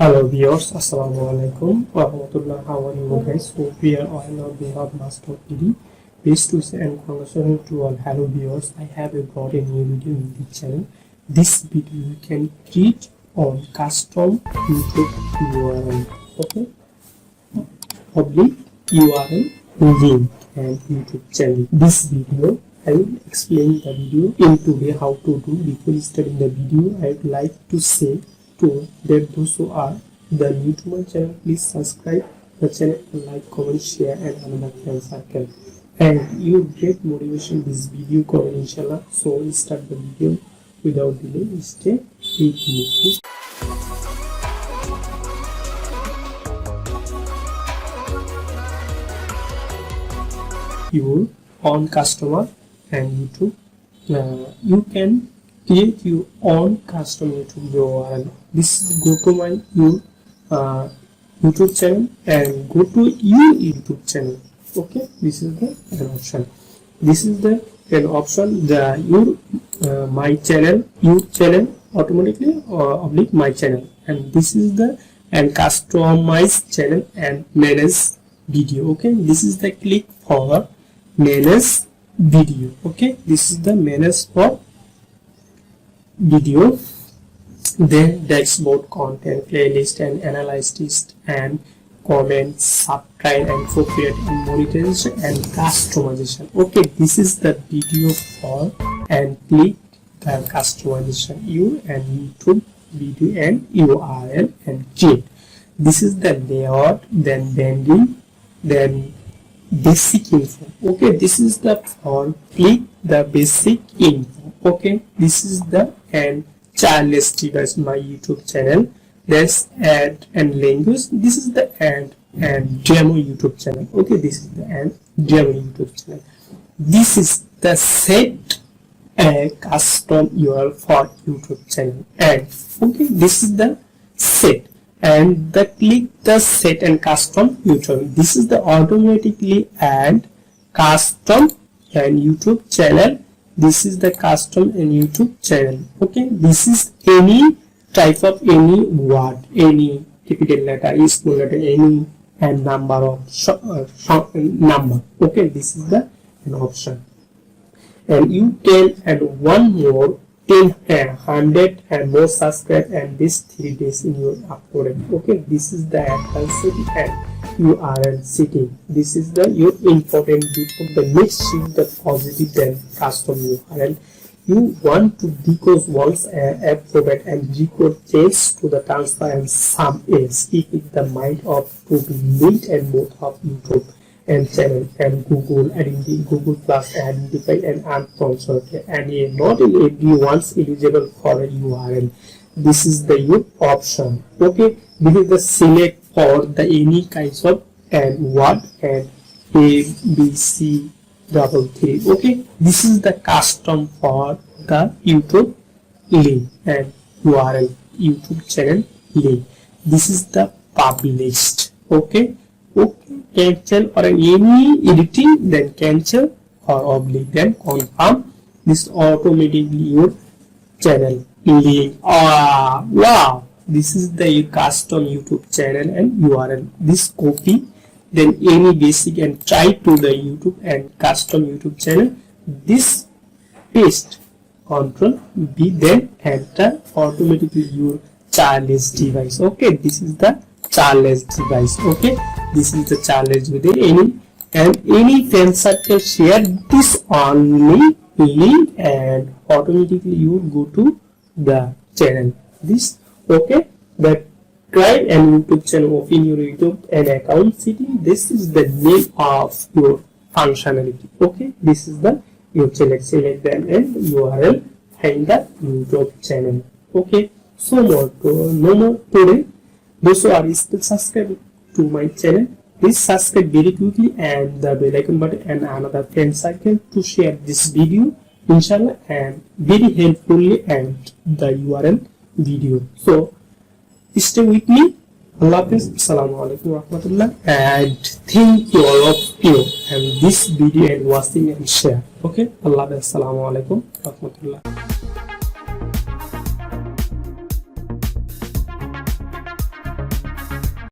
Hello viewers, Assalamu alaikum wa rahmatullah. How are you guys? So we are on our behalf Master PD. Peace to say and congratulations to all. Hello viewers, I have brought a new video in the channel. This video you can create on custom YouTube URL. Okay, public URL link and YouTube channel. This video I will explain the video in today how to do. Before starting the video, I would like to say to that those who are the new to my channel, please subscribe the channel and like, comment, share and another friend circle, and you get motivation this video comment inshallah. So we start the video without delay. Stay with me. Your own customer and YouTube, you can create your own custom YouTube URL. This is go to my YouTube channel and go to your YouTube channel. Okay, this is the an option. This is the an option. The your my channel, your channel automatically oblique my channel, and this is the and customize channel and manage video. Okay, this is the click for manage video. Okay, this is the manage for video. Then dashboard, content, playlist and analysis and comments, subscribe and appropriate and monetization and customization. Okay, this is the video for and click the customization you and YouTube video and URL and create. This is the layout, then bending, then basic info. Okay, this is the for click the basic info. Okay, this is the and childless device my YouTube channel. There's add and language. This is the add and demo YouTube channel. Okay, this is the and demo YouTube channel. This is the set a custom URL for YouTube channel. And okay, this is the set and the click the set and custom YouTube. This is the automatically add custom and YouTube channel. This is the custom and YouTube channel. Okay, this is any type of any word, any capital letter, small letter, any and number of number. Okay, this is the an option, and you can add one more 10 and 100 and more subscribe and this 3 days in your upload. Okay, this is the advanced and URL setting. This is the your important bit of the next sheet, the positive then custom URL. You want to decode once alphabet and decode change to the transfer and some else if it the mind of to be linked and both of YouTube and channel and Google identity, Google Plus identify and unsponsored and not in everyone's eligible for a URL. This is the your option. Okay, this is the select for the any kinds of and word and A B C double 3. Okay, this is the custom for the YouTube link and URL YouTube channel link. This is the published. Okay, cancel or any editing, then cancel or oblique, then confirm. This automatically your channel link. Wow, this is the custom YouTube channel and URL. This copy, then any basic and try to the YouTube and custom YouTube channel. This paste, control B, then enter automatically your childless device. Okay, this is the childless device. Okay, this is the childless with any and any friend circle share this only link and automatically you will go to the channel. This okay, the try and YouTube channel open your YouTube and account setting. This is the name of your functionality. Okay, this is the you select them and URL and the YouTube channel. Okay, so no more today. Those who are still subscribed to my channel, please subscribe very quickly and the bell icon button and another friend circle to share this video inshallah and very helpfully and the URL video. So stay with me. Allah Hafiz. Assalamu alaikum wa rahmatullah, and thank you all of you and this video and watching and share. Okay, Allah Hafiz. Assalamu alaikum wa rahmatullah.